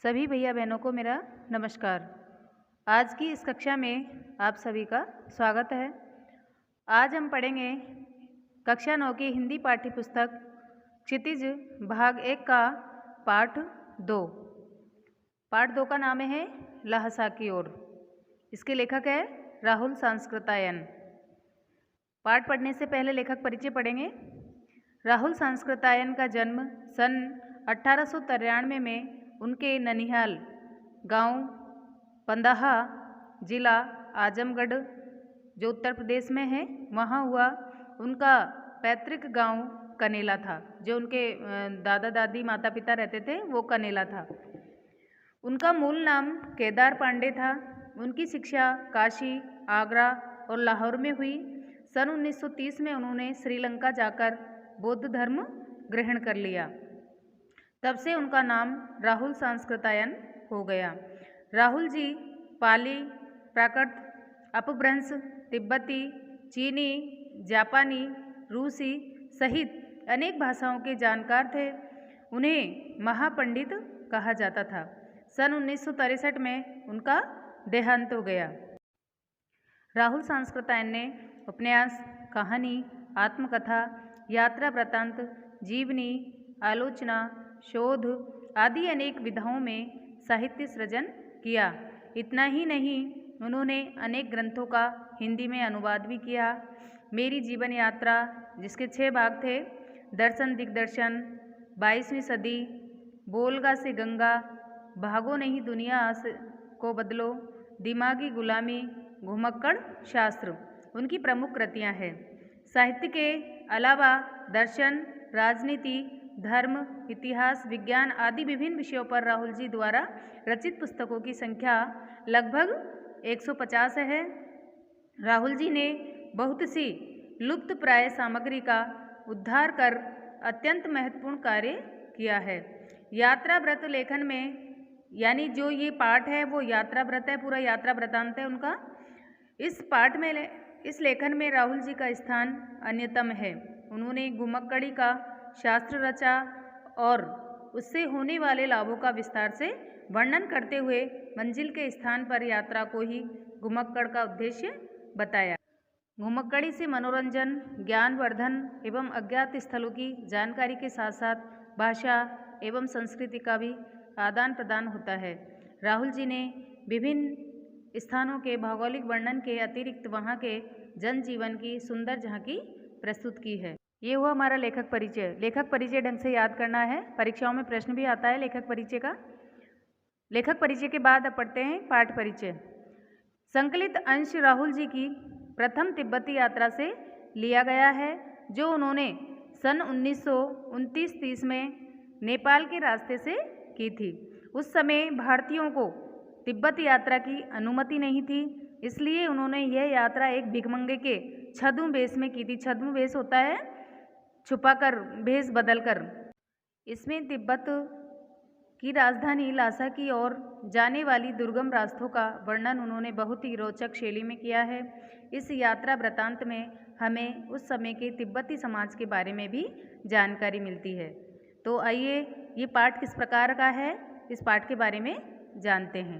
सभी भैया बहनों को मेरा नमस्कार। आज की इस कक्षा में आप सभी का स्वागत है। आज हम पढ़ेंगे कक्षा 9 की हिंदी पाठ्य पुस्तक क्षितिज भाग 1 का पाठ 2। पाठ 2 का नाम है लहसा की ओर। इसके लेखक है राहुल सांस्कृतायन। पाठ पढ़ने से पहले लेखक परिचय पढ़ेंगे। राहुल सांस्कृतायन का जन्म सन 1893 में उनके ननिहाल गांव पंदाहा, जिला आजमगढ़, जो उत्तर प्रदेश में है, वहाँ हुआ। उनका पैतृक गांव कनेला था। जो उनके दादा दादी माता पिता रहते थे वो कनेला था। उनका मूल नाम केदार पांडे था। उनकी शिक्षा काशी, आगरा और लाहौर में हुई। सन 1930 में उन्होंने श्रीलंका जाकर बौद्ध धर्म ग्रहण कर लिया। तब से उनका नाम राहुल सांस्कृतायन हो गया। राहुल जी पाली, प्राकृत, अपभ्रंश, तिब्बती, चीनी, जापानी, रूसी सहित अनेक भाषाओं के जानकार थे। उन्हें महापंडित कहा जाता था। सन 1963 में उनका देहांत हो गया। राहुल सांस्कृतायन ने उपन्यास, कहानी, आत्मकथा, यात्रा वृत्तांत, जीवनी, आलोचना, शोध आदि अनेक विधाओं में साहित्य सृजन किया। इतना ही नहीं, उन्होंने अनेक ग्रंथों का हिंदी में अनुवाद भी किया। मेरी जीवन यात्रा, जिसके 6 भाग थे, दर्शन दिग्दर्शन, 22वीं सदी, बोलगा से गंगा, भागो नहीं दुनिया को बदलो, दिमागी गुलामी, घुमक्कड़ शास्त्र उनकी प्रमुख कृतियां हैं। साहित्य के अलावा दर्शन, राजनीति, धर्म, इतिहास, विज्ञान आदि विभिन्न विषयों पर राहुल जी द्वारा रचित पुस्तकों की संख्या लगभग 150 है। राहुल जी ने बहुत सी लुप्त प्राय सामग्री का उद्धार कर अत्यंत महत्वपूर्ण कार्य किया है। यात्रा व्रत लेखन में, यानी जो ये पाठ है वो यात्रा व्रत है, पूरा यात्रा वृत्तांत है उनका। इस पाठ में इस लेखन में राहुल जी का स्थान अन्यतम है। उन्होंने घुमक्कड़ी का शास्त्र रचा और उससे होने वाले लाभों का विस्तार से वर्णन करते हुए मंजिल के स्थान पर यात्रा को ही घुमक्कड़ का उद्देश्य बताया। घुमक्कड़ी से मनोरंजन, ज्ञानवर्धन एवं अज्ञात स्थलों की जानकारी के साथ साथ भाषा एवं संस्कृति का भी आदान प्रदान होता है। राहुल जी ने विभिन्न स्थानों के भौगोलिक वर्णन के अतिरिक्त वहाँ के जनजीवन की सुंदर झांकी प्रस्तुत की है। ये हुआ हमारा लेखक परिचय। लेखक परिचय ढंग से याद करना है, परीक्षाओं में प्रश्न भी आता है लेखक परिचय का। लेखक परिचय के बाद अब पढ़ते हैं पाठ परिचय। संकलित अंश राहुल जी की प्रथम तिब्बती यात्रा से लिया गया है, जो उन्होंने सन 1929-30 में नेपाल के रास्ते से की थी। उस समय भारतीयों को तिब्बत यात्रा की अनुमति नहीं थी, इसलिए उन्होंने यह यात्रा एक भिखमंगे के छद्म वेश में की थी। छद्म वेश होता है छुपाकर, भेष बदलकर। इसमें तिब्बत की राजधानी लासा की ओर जाने वाली दुर्गम रास्तों का वर्णन उन्होंने बहुत ही रोचक शैली में किया है। इस यात्रा वृत्तांत में हमें उस समय के तिब्बती समाज के बारे में भी जानकारी मिलती है। तो आइए ये पाठ किस प्रकार का है, इस पाठ के बारे में जानते हैं।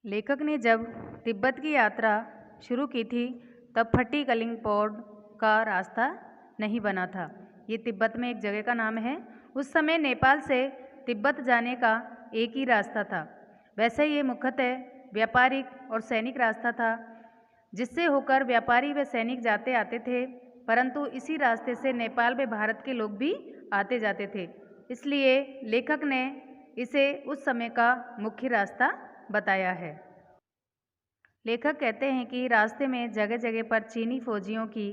लेखक ने जब तिब्बत की यात्रा शुरू की थी तब फट्टी कलिंग पौड का रास्ता नहीं बना था। ये तिब्बत में एक जगह का नाम है। उस समय नेपाल से तिब्बत जाने का एक ही रास्ता था। वैसे ये मुख्यतः व्यापारिक और सैनिक रास्ता था, जिससे होकर व्यापारी व सैनिक जाते आते थे, परंतु इसी रास्ते से नेपाल व भारत के लोग भी आते जाते थे। इसलिए लेखक ने इसे उस समय का मुख्य रास्ता बताया है। लेखक कहते हैं कि रास्ते में जगह जगह पर चीनी फौजियों की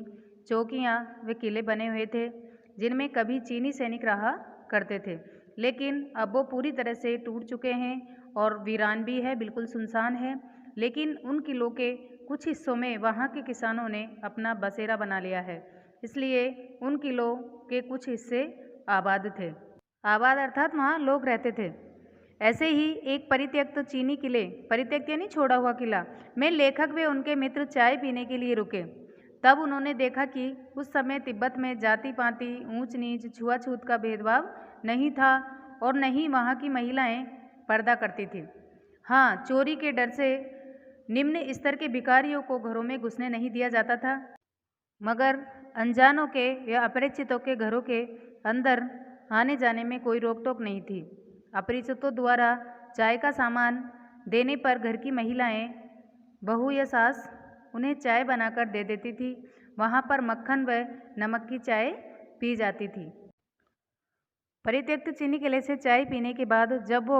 चौकियां व किले बने हुए थे, जिनमें कभी चीनी सैनिक रहा करते थे, लेकिन अब वो पूरी तरह से टूट चुके हैं और वीरान भी है, बिल्कुल सुनसान है। लेकिन उन किलों के कुछ हिस्सों में वहाँ के किसानों ने अपना बसेरा बना लिया है, इसलिए उन किलों के कुछ हिस्से आबाद थे। आबाद अर्थात वहाँ लोग रहते थे। ऐसे ही एक परित्यक्त चीनी किले, परित्यक्त यानी छोड़ा हुआ किला, में लेखक व उनके मित्र चाय पीने के लिए रुके। तब उन्होंने देखा कि उस समय तिब्बत में जाति पाति, ऊंच नीच, छुआछूत का भेदभाव नहीं था और न ही वहाँ की महिलाएं पर्दा करती थी। हाँ, चोरी के डर से निम्न स्तर के भिखारियों को घरों में घुसने नहीं दिया जाता था, मगर अनजानों के या अपरिचितों के घरों के अंदर आने जाने में कोई रोक टोक नहीं थी। अपरिचितों द्वारा चाय का सामान देने पर घर की महिलाएं, बहू या सास उन्हें चाय बनाकर दे देती थी। वहाँ पर मक्खन व नमक की चाय पी जाती थी। परित्यक्त चीनी किले से चाय पीने के बाद जब वो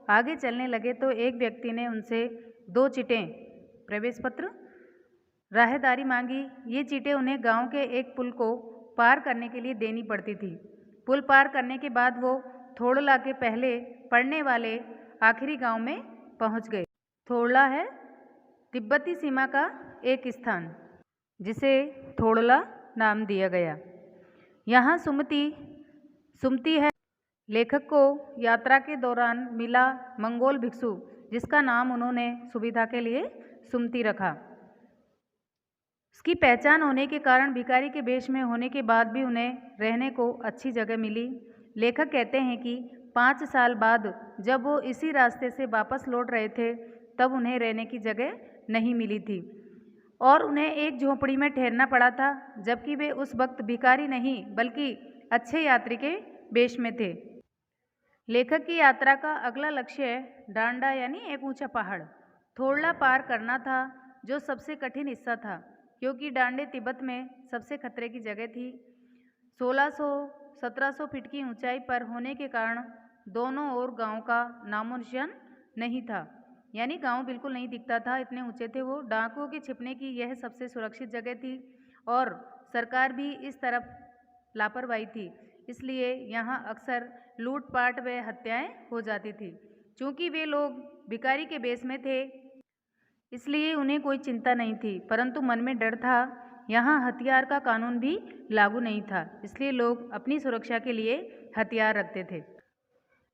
आगे चलने लगे तो एक व्यक्ति ने उनसे 2 चिटें, प्रवेश पत्र, राहदारी मांगी। ये चीटें उन्हें गांव के एक पुल को पार करने के लिए देनी पड़ती थी। पुल पार करने के बाद वो थोड़ला के पहले पड़ने वाले आखिरी गांव में पहुंच गए। थोड़ला है तिब्बती सीमा का एक स्थान, जिसे थोड़ला नाम दिया गया। यहाँ सुमती है। लेखक को यात्रा के दौरान मिला मंगोल भिक्षु, जिसका नाम उन्होंने सुविधा के लिए सुमती रखा। उसकी पहचान होने के कारण भिखारी के वेश में होने के बाद भी उन्हें रहने को अच्छी जगह मिली। लेखक कहते हैं कि 5 साल बाद जब वो इसी रास्ते से वापस लौट रहे थे तब उन्हें रहने की जगह नहीं मिली थी और उन्हें एक झोपड़ी में ठहरना पड़ा था, जबकि वे उस वक्त भिखारी नहीं बल्कि अच्छे यात्री के वेश में थे। लेखक की यात्रा का अगला लक्ष्य डांडा यानी एक ऊंचा पहाड़ थोड़ला पार करना था, जो सबसे कठिन हिस्सा था, क्योंकि डांडे तिब्बत में सबसे खतरे की जगह थी। 1600-1700 फीट की ऊंचाई पर होने के कारण दोनों ओर गांव का नामो निशान नहीं था, यानी गांव बिल्कुल नहीं दिखता था, इतने ऊंचे थे वो। डाकुओं के छिपने की यह सबसे सुरक्षित जगह थी और सरकार भी इस तरफ लापरवाही थी, इसलिए यहाँ अक्सर लूटपाट व हत्याएं हो जाती थी। चूँकि वे लोग भिखारी के वेश में थे इसलिए उन्हें कोई चिंता नहीं थी, परंतु मन में डर था। यहाँ हथियार का कानून भी लागू नहीं था, इसलिए लोग अपनी सुरक्षा के लिए हथियार रखते थे।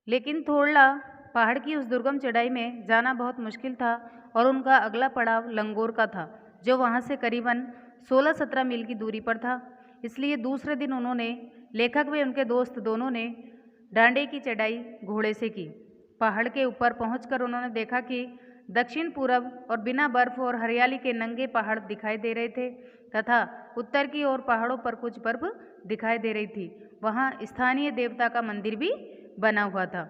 लेकिन थोड़ला पहाड़ की उस दुर्गम चढ़ाई में जाना बहुत मुश्किल था और उनका अगला पड़ाव लंगोर का था, जो वहाँ से करीबन 16-17 मील की दूरी पर था। इसलिए दूसरे दिन उन्होंने, लेखक व उनके दोस्त दोनों ने, डांडे की चढ़ाई घोड़े से की। पहाड़ के ऊपर पहुंचकर उन्होंने देखा कि दक्षिण पूरब और बिना बर्फ और हरियाली के नंगे पहाड़ दिखाई दे रहे थे तथा उत्तर की ओर पहाड़ों पर कुछ बर्फ दिखाई दे रही थी। वहाँ स्थानीय देवता का मंदिर भी बना हुआ था।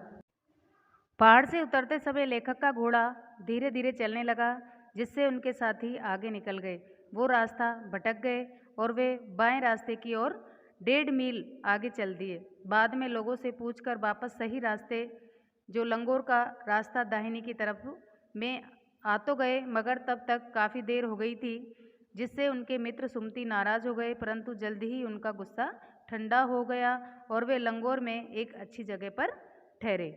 पहाड़ से उतरते समय लेखक का घोड़ा धीरे धीरे चलने लगा, जिससे उनके साथी आगे निकल गए। वो रास्ता भटक गए और वे बाएं रास्ते की ओर 1.5 मील आगे चल दिए। बाद में लोगों से पूछकर वापस सही रास्ते, जो लंगोर का रास्ता दाहिनी की तरफ में आ तो गए, मगर तब तक काफ़ी देर हो गई थी, जिससे उनके मित्र सुमती नाराज़ हो गए, परंतु जल्द ही उनका गुस्सा ठंडा हो गया और वे लंगोर में एक अच्छी जगह पर ठहरे।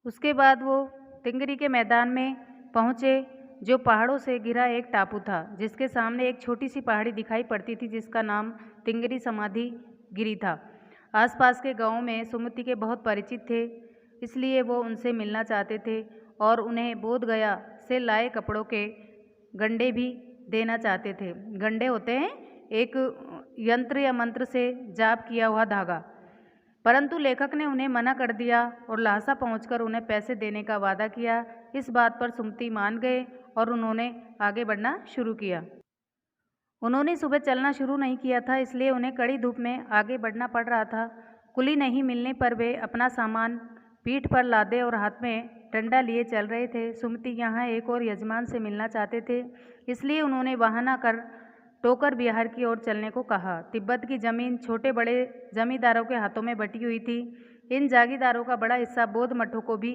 उसके बाद वो तिंगरी के मैदान में पहुँचे, जो पहाड़ों से घिरा एक टापू था, जिसके सामने एक छोटी सी पहाड़ी दिखाई पड़ती थी, जिसका नाम तिंगरी समाधि गिरी था। आसपास के गाँवों में सुमति के बहुत परिचित थे, इसलिए वो उनसे मिलना चाहते थे और उन्हें बोध गया से लाए कपड़ों के गंडे भी देना चाहते थे। गंडे होते हैं एक यंत्र या मंत्र से जाप किया हुआ धागा। परंतु लेखक ने उन्हें मना कर दिया और लहासा पहुंचकर उन्हें पैसे देने का वादा किया। इस बात पर सुमति मान गए और उन्होंने आगे बढ़ना शुरू किया। उन्होंने सुबह चलना शुरू नहीं किया था, इसलिए उन्हें कड़ी धूप में आगे बढ़ना पड़ रहा था। कुली नहीं मिलने पर वे अपना सामान पीठ पर लादे और हाथ में डंडा लिए चल रहे थे। सुमति यहाँ एक और यजमान से मिलना चाहते थे, इसलिए उन्होंने बहाना कर टोकर बिहार की ओर चलने को कहा। तिब्बत की जमीन छोटे बड़े जमींदारों के हाथों में बटी हुई थी। इन जागीरदारों का बड़ा हिस्सा बौद्ध मठों को भी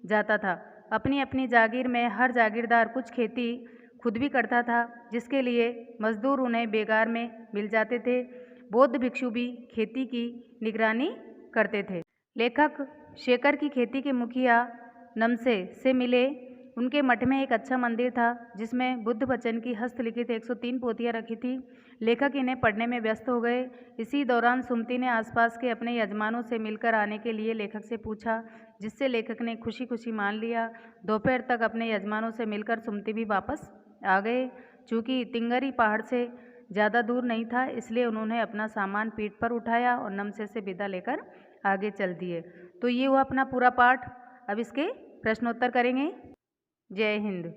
जाता था। अपनी अपनी जागीर में हर जागीरदार कुछ खेती खुद भी करता था, जिसके लिए मजदूर उन्हें बेगार में मिल जाते थे। बौद्ध भिक्षु भी खेती की निगरानी करते थे। लेखक शेखर की खेती के मुखिया नमसे से मिले। उनके मठ में एक अच्छा मंदिर था, जिसमें बुद्ध वचन की हस्तलिखित 103 पोथियाँ रखी थी। लेखक इन्हें पढ़ने में व्यस्त हो गए। इसी दौरान सुमति ने आसपास के अपने यजमानों से मिलकर आने के लिए लेखक से पूछा, जिससे लेखक ने खुशी खुशी मान लिया। दोपहर तक अपने यजमानों से मिलकर सुमति भी वापस आ गए। चूँकि तिंगरी पहाड़ से ज़्यादा दूर नहीं था, इसलिए उन्होंने अपना सामान पीठ पर उठाया और नमसे से विदा लेकर आगे चल दिए। तो ये हुआ अपना पूरा पाठ। अब इसके प्रश्नोत्तर करेंगे। जय हिंद।